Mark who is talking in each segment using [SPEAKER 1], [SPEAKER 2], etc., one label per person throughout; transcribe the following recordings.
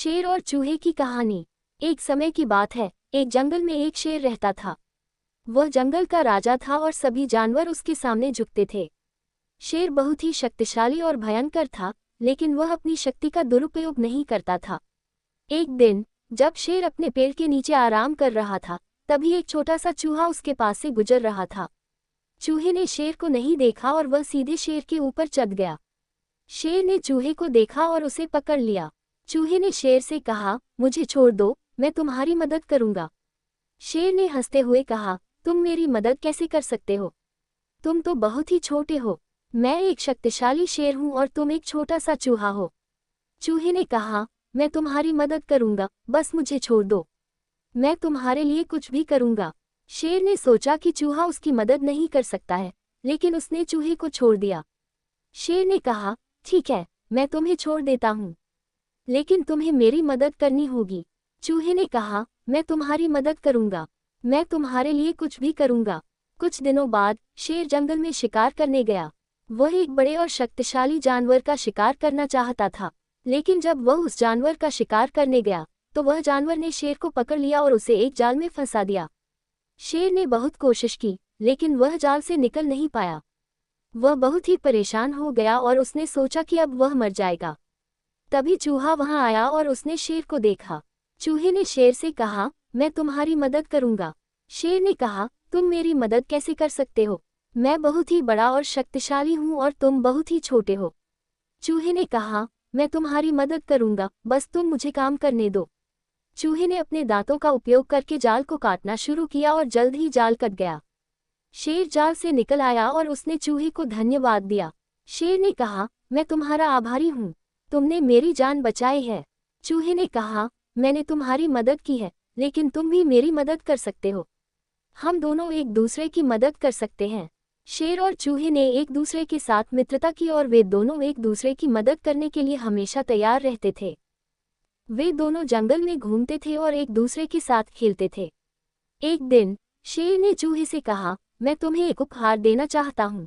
[SPEAKER 1] शेर और चूहे की कहानी। एक समय की बात है, एक जंगल में एक शेर रहता था। वह जंगल का राजा था और सभी जानवर उसके सामने झुकते थे। शेर बहुत ही शक्तिशाली और भयंकर था, लेकिन वह अपनी शक्ति का दुरुपयोग नहीं करता था। एक दिन जब शेर अपने पेड़ के नीचे आराम कर रहा था, तभी एक छोटा सा चूहा उसके पास से गुजर रहा था। चूहे ने शेर को नहीं देखा और वह सीधे शेर के ऊपर चढ़ गया। शेर ने चूहे को देखा और उसे पकड़ लिया। चूहे ने शेर से कहा, मुझे छोड़ दो, मैं तुम्हारी मदद करूंगा। शेर ने हंसते हुए कहा, तुम मेरी मदद कैसे कर सकते हो? तुम तो बहुत ही छोटे हो। मैं एक शक्तिशाली शेर हूं और तुम एक छोटा सा चूहा हो। चूहे ने कहा, मैं तुम्हारी मदद करूंगा, बस मुझे छोड़ दो। मैं तुम्हारे लिए कुछ भी करूंगा। शेर ने सोचा कि चूहा उसकी मदद नहीं कर सकता है, लेकिन उसने चूहे को छोड़ दिया। शेर ने कहा, ठीक है, मैं तुम्हें छोड़ देता हूं, लेकिन तुम्हें मेरी मदद करनी होगी। चूहे ने कहा, मैं तुम्हारी मदद करूंगा, मैं तुम्हारे लिए कुछ भी करूंगा। कुछ दिनों बाद शेर जंगल में शिकार करने गया। वह एक बड़े और शक्तिशाली जानवर का शिकार करना चाहता था, लेकिन जब वह उस जानवर का शिकार करने गया तो वह जानवर ने शेर को पकड़ लिया और उसे एक जाल में फंसा दिया। शेर ने बहुत कोशिश की, लेकिन वह जाल से निकल नहीं पाया। वह बहुत ही परेशान हो गया और उसने सोचा कि अब वह मर जाएगा। तभी चूहा वहां आया और उसने शेर को देखा। चूहे ने शेर से कहा, मैं तुम्हारी मदद करूंगा। शेर ने कहा, तुम मेरी मदद कैसे कर सकते हो? मैं बहुत ही बड़ा और शक्तिशाली हूं और तुम बहुत ही छोटे हो। चूहे ने कहा, मैं तुम्हारी मदद करूंगा, बस तुम मुझे काम करने दो। चूहे ने अपने दांतों का उपयोग करके जाल को काटना शुरू किया और जल्द ही जाल कट गया। शेर जाल से निकल आया और उसने चूहे को धन्यवाद दिया। शेर ने कहा, मैं तुम्हारा आभारी हूँ, तुमने मेरी जान बचाई है। चूहे ने कहा, मैंने तुम्हारी मदद की है, लेकिन तुम भी मेरी मदद कर सकते हो। हम दोनों एक दूसरे की मदद कर सकते हैं। शेर और चूहे ने एक दूसरे के साथ मित्रता की और वे दोनों एक दूसरे की मदद करने के लिए हमेशा तैयार रहते थे। वे दोनों जंगल में घूमते थे और एक दूसरे के साथ खेलते थे। एक दिन शेर ने चूहे से कहा, मैं तुम्हें एक उपहार देना चाहता हूँ।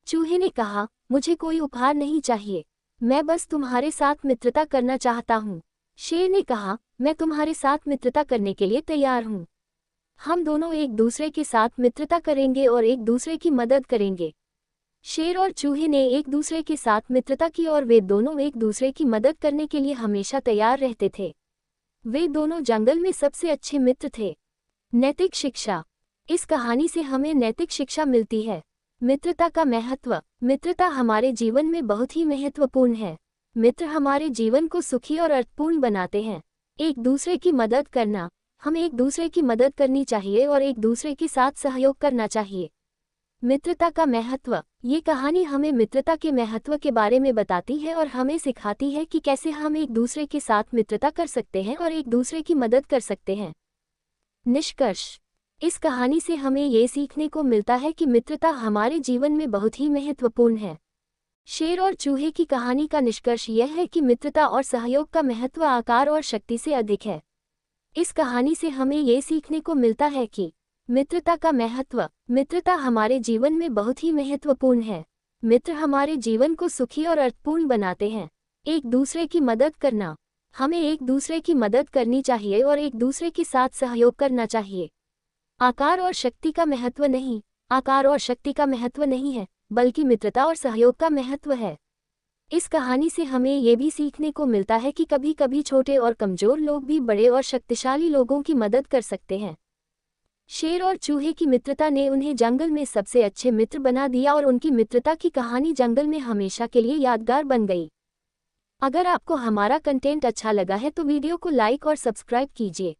[SPEAKER 1] चूहे ने कहा, मुझे कोई उपहार नहीं चाहिए, मैं बस तुम्हारे साथ मित्रता करना चाहता हूँ। शेर ने कहा, मैं तुम्हारे साथ मित्रता करने के लिए तैयार हूँ। हम दोनों एक दूसरे के साथ मित्रता करेंगे और एक दूसरे की मदद करेंगे। शेर और चूहे ने एक दूसरे के साथ मित्रता की और वे दोनों एक दूसरे की मदद करने के लिए हमेशा तैयार रहते थे। वे दोनों जंगल में सबसे अच्छे मित्र थे। नैतिक शिक्षा। इस कहानी से हमें नैतिक शिक्षा मिलती है। मित्रता का महत्व। मित्रता हमारे जीवन में बहुत ही महत्वपूर्ण है। मित्र हमारे जीवन को सुखी और अर्थपूर्ण बनाते हैं। एक दूसरे की मदद करना। हमें एक दूसरे की मदद करनी चाहिए और एक दूसरे के साथ सहयोग करना चाहिए। मित्रता का महत्व। ये कहानी हमें मित्रता के महत्व के बारे में बताती है और हमें सिखाती है कि कैसे हम एक दूसरे के साथ मित्रता कर सकते हैं और एक दूसरे की मदद कर सकते हैं। निष्कर्ष। इस कहानी से हमें ये सीखने को मिलता है कि मित्रता हमारे जीवन में बहुत ही महत्वपूर्ण है। शेर और चूहे की कहानी का निष्कर्ष यह है कि मित्रता और सहयोग का महत्व आकार और शक्ति से अधिक है। इस कहानी से हमें ये सीखने को मिलता है कि मित्रता का महत्व। मित्रता हमारे जीवन में बहुत ही महत्वपूर्ण है। मित्र हमारे जीवन को सुखी और अर्थपूर्ण बनाते हैं। एक दूसरे की मदद करना। हमें एक दूसरे की मदद करनी चाहिए और एक दूसरे के साथ सहयोग करना चाहिए। आकार और शक्ति का महत्व नहीं। आकार और शक्ति का महत्व नहीं है, बल्कि मित्रता और सहयोग का महत्व है। इस कहानी से हमें ये भी सीखने को मिलता है कि कभी कभी छोटे और कमजोर लोग भी बड़े और शक्तिशाली लोगों की मदद कर सकते हैं। शेर और चूहे की मित्रता ने उन्हें जंगल में सबसे अच्छे मित्र बना दिया और उनकी मित्रता की कहानी जंगल में हमेशा के लिए यादगार बन गई। अगर आपको हमारा कंटेंट अच्छा लगा है तो वीडियो को लाइक और सब्सक्राइब कीजिए।